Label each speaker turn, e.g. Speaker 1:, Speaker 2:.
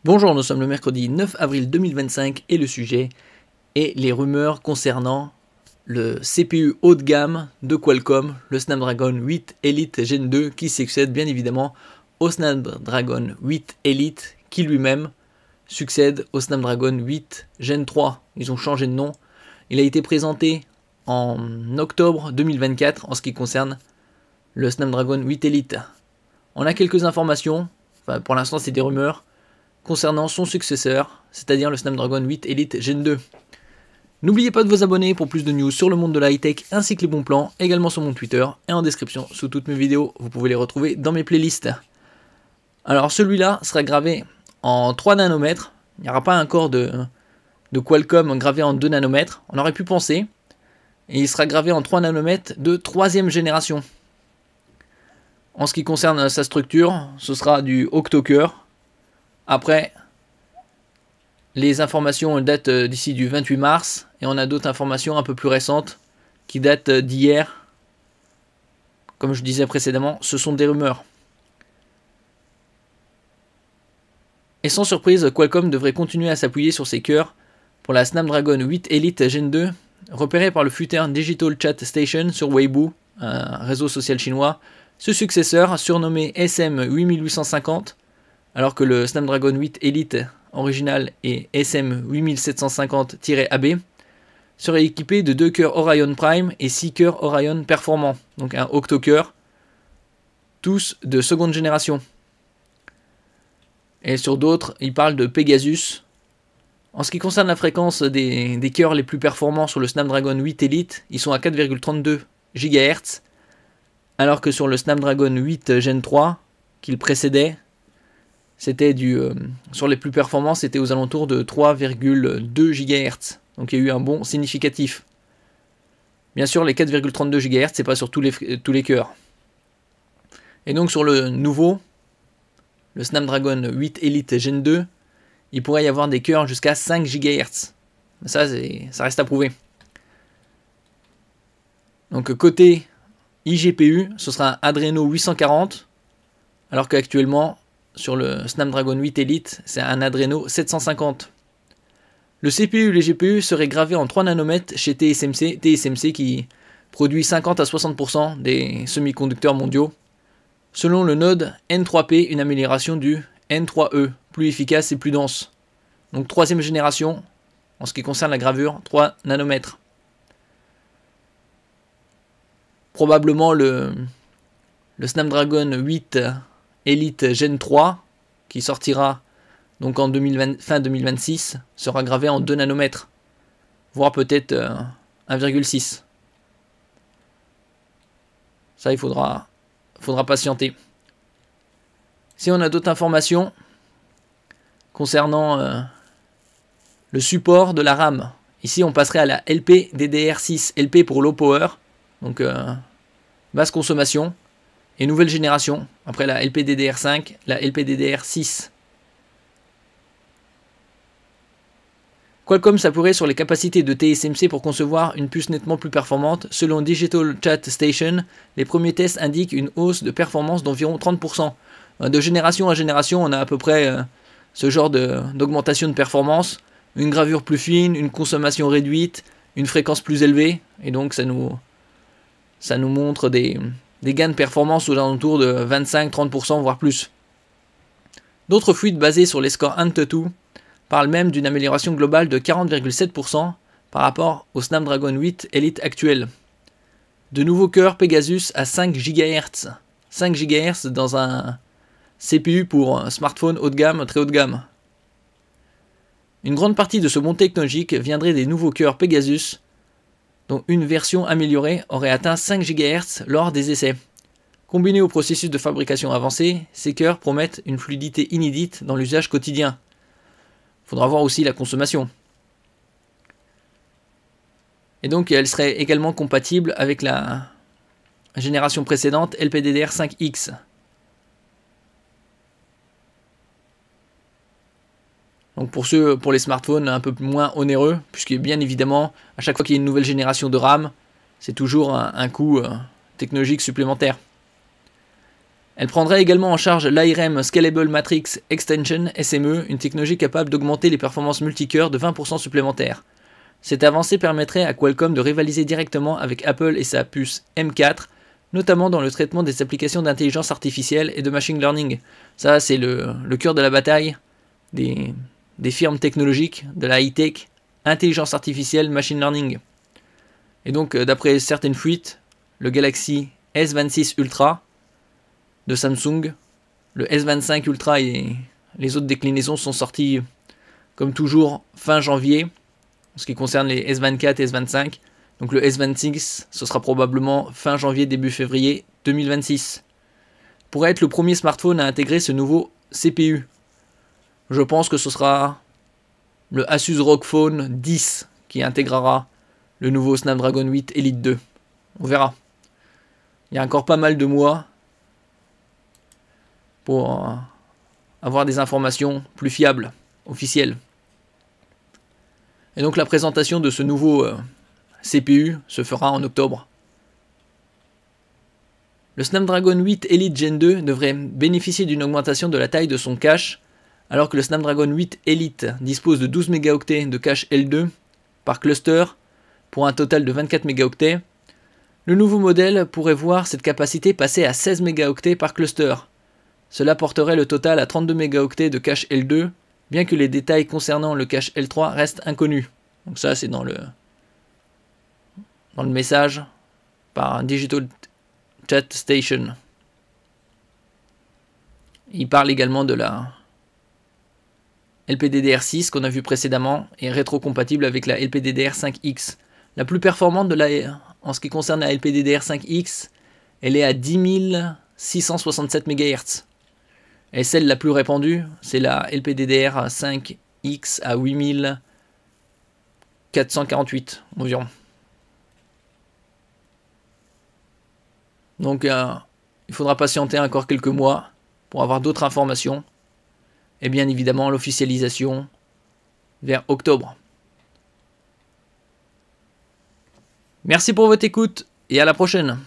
Speaker 1: Bonjour, nous sommes le mercredi 9 avril 2025 et le sujet est les rumeurs concernant le CPU haut de gamme de Qualcomm, le Snapdragon 8 Elite Gen 2 qui succède bien évidemment au Snapdragon 8 Elite qui lui-même succède au Snapdragon 8 Gen 3. Ils ont changé de nom. Il a été présenté en octobre 2024 en ce qui concerne le Snapdragon 8 Elite. On a quelques informations, enfin pour l'instant c'est des rumeurs, concernant son successeur, c'est-à-dire le Snapdragon 8 Elite Gen 2. N'oubliez pas de vous abonner pour plus de news sur le monde de la high-tech ainsi que les bons plans, également sur mon Twitter et en description sous toutes mes vidéos, vous pouvez les retrouver dans mes playlists. Alors celui-là sera gravé en 3 nanomètres, il n'y aura pas encore de Qualcomm gravé en 2 nanomètres, on aurait pu penser, et il sera gravé en 3 nanomètres de 3ème génération. En ce qui concerne sa structure, ce sera du octo-cœur. Après, les informations datent d'ici du 28 mars et on a d'autres informations un peu plus récentes qui datent d'hier. Comme je disais précédemment, ce sont des rumeurs. Et sans surprise, Qualcomm devrait continuer à s'appuyer sur ses cœurs pour la Snapdragon 8 Elite Gen 2, repérée par le Future Digital Chat Station sur Weibo, un réseau social chinois. Ce successeur, surnommé SM8850, alors que le Snapdragon 8 Elite original et SM8750-AB serait équipé de 2 cœurs Orion Prime et 6 cœurs Orion Performant, donc un octo-cœur, tous de seconde génération. Et sur d'autres, il parle de Pegasus. En ce qui concerne la fréquence des cœurs les plus performants sur le Snapdragon 8 Elite, ils sont à 4,32 GHz, alors que sur le Snapdragon 8 Gen 3, qu'il précédait, c'était sur les plus performants, c'était aux alentours de 3,2 GHz. Donc il y a eu un bond significatif. Bien sûr, les 4,32 GHz, c'est pas sur tous les cœurs. Et donc sur le nouveau, le Snapdragon 8 Elite Gen 2, il pourrait y avoir des cœurs jusqu'à 5 GHz. Ça reste à prouver. Donc côté iGPU, ce sera un Adreno 840, alors qu'actuellement, sur le Snapdragon 8 Elite, c'est un Adreno 750. Le CPU et le GPU seraient gravés en 3 nanomètres chez TSMC, qui produit 50 à 60% des semi-conducteurs mondiaux. Selon le node N3P, une amélioration du N3E, plus efficace et plus dense. Donc 3ème génération, en ce qui concerne la gravure, 3 nanomètres. Probablement le Snapdragon 8 Elite Gen 3, qui sortira donc en fin 2026, sera gravé en 2 nanomètres, voire peut-être 1,6. Ça, il faudra patienter. Si on a d'autres informations concernant le support de la RAM, ici on passerait à la LPDDR6, LP pour low power, donc basse consommation, et nouvelle génération, après la LPDDR5, la LPDDR6. Qualcomm s'appuierait sur les capacités de TSMC pour concevoir une puce nettement plus performante. Selon Digital Chat Station, les premiers tests indiquent une hausse de performance d'environ 30%. De génération à génération, on a à peu près ce genre d'augmentation de performance. Une gravure plus fine, une consommation réduite, une fréquence plus élevée, et donc ça nous montre des gains de performance aux alentours de 25-30%, voire plus. D'autres fuites basées sur les scores AnTuTu parlent même d'une amélioration globale de 40,7% par rapport au Snapdragon 8 Elite actuel. De nouveaux cœurs Pegasus à 5 GHz. 5 GHz dans un CPU pour un smartphone haut de gamme, très haut de gamme. Une grande partie de ce bond technologique viendrait des nouveaux cœurs Pegasus, dont une version améliorée aurait atteint 5 GHz lors des essais. Combinés au processus de fabrication avancé, ces cœurs promettent une fluidité inédite dans l'usage quotidien. Il faudra voir aussi la consommation. Et donc elle serait également compatible avec la génération précédente LPDDR5X. Donc pour les smartphones un peu moins onéreux, puisque bien évidemment, à chaque fois qu'il y a une nouvelle génération de RAM, c'est toujours un coût technologique supplémentaire. Elle prendrait également en charge l'ARM Scalable Matrix Extension SME, une technologie capable d'augmenter les performances multicœurs de 20% supplémentaires. Cette avancée permettrait à Qualcomm de rivaliser directement avec Apple et sa puce M4, notamment dans le traitement des applications d'intelligence artificielle et de machine learning. Ça, c'est le cœur de la bataille des firmes technologiques, de la high-tech, intelligence artificielle, machine learning. Et donc, d'après certaines fuites, le Galaxy S26 Ultra de Samsung, le S25 Ultra et les autres déclinaisons sont sortis, comme toujours, fin janvier, en ce qui concerne les S24 et S25. Donc le S26, ce sera probablement fin janvier, début février 2026. Pourrait être le premier smartphone à intégrer ce nouveau CPU. Je pense que ce sera le Asus ROG Phone 10 qui intégrera le nouveau Snapdragon 8 Elite 2. On verra. Il y a encore pas mal de mois pour avoir des informations plus fiables, officielles. Et donc la présentation de ce nouveau CPU se fera en octobre. Le Snapdragon 8 Elite Gen 2 devrait bénéficier d'une augmentation de la taille de son cache, alors que le Snapdragon 8 Elite dispose de 12 mégaoctets de cache L2 par cluster pour un total de 24 mégaoctets. Le nouveau modèle pourrait voir cette capacité passer à 16 mégaoctets par cluster. Cela porterait le total à 32 mégaoctets de cache L2, bien que les détails concernant le cache L3 restent inconnus. Donc ça, c'est dans le message par Digital Chat Station. Il parle également de la LPDDR6 qu'on a vu précédemment et rétrocompatible avec la LPDDR5X. La plus performante en ce qui concerne la LPDDR5X, elle est à 10 667 MHz. Et celle la plus répandue, c'est la LPDDR5X à 8448 environ. Donc il faudra patienter encore quelques mois pour avoir d'autres informations. Et bien évidemment l'officialisation vers octobre. Merci pour votre écoute et à la prochaine.